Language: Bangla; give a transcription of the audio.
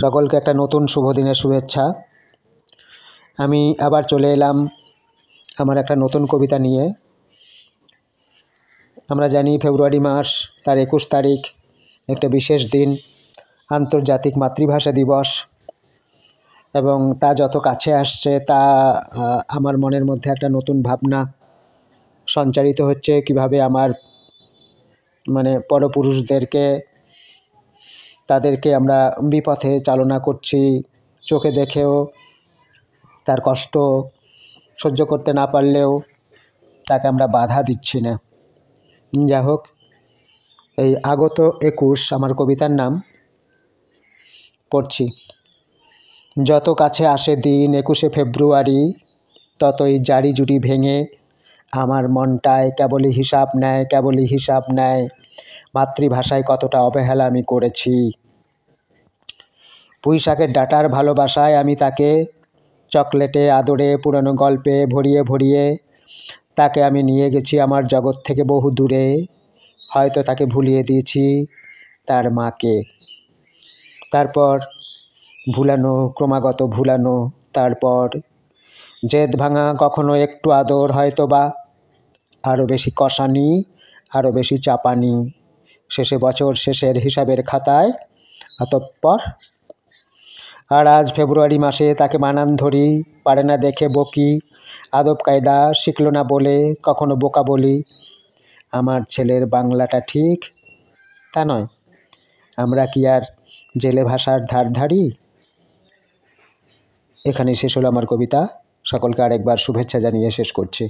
সকলকে একটা নতুন শুভ দিনের শুভেচ্ছা। আমি আবার চলে এলাম আমার একটা নতুন কবিতা নিয়ে। আমরা জানি ফেব্রুয়ারি মাস তার 21 তারিখ একটা বিশেষ দিন, আন্তর্জাতিক মাতৃভাষা দিবস, এবং তা যত কাছে আসছে তা আমার মনের মধ্যে একটা নতুন ভাবনা সঞ্চারিত হচ্ছে, কিভাবে আমার পরপুরুষদেরকে তাদেরকে আমরা বিপথে চালনা করছি, চোখে দেখেও তার কষ্ট সহ্য করতে না পারলেও তাকে আমরা বাধা দিচ্ছি না। যা হোক, এই আগত 21 আমার কবিতার নাম পড়ছি। যত কাছে আসে দিন 21শে ফেব্রুয়ারি, ততই জারি জুটি ভেঙে আমার মনটায় কেবলই হিসাব নেয় মাতৃভাষায় কতটা অবহেলা আমি করেছি। পুঁই শাকের ডাঁটার ভালোবাসায় আমি তাকে চকলেটে আদরে পুরনো গল্পে ভরিয়ে তাকে আমি নিয়ে গেছি আমার জগৎ থেকে বহু দূরে। হয়তো তাকে ভুলিয়ে দিয়েছি তার মাকে। তারপর ক্রমাগত ভুলানো, তারপর জেদ ভাঙা, কখনো একটু আদর, হয়তো বা আরও বেশি কষানি, আরও বেশি চাপানি, শেষে বছর শেষের হিসাবের খাতায় অতঃপর। আর আজ ফেব্রুয়ারি মাসে তাকে বানান ধরি, পারে না দেখে বকি, আদব কায়দা শিখল না বলে কখনো বোকা বলি। আমার ছেলের বাংলাটা ঠিক তা নয়, আমরা কি আর জেলে ভাষার ধারি? এখানে শেষ হলো আমার কবিতা। সকলকে আরেকবার শুভেচ্ছা জানিয়ে শেষ করছি।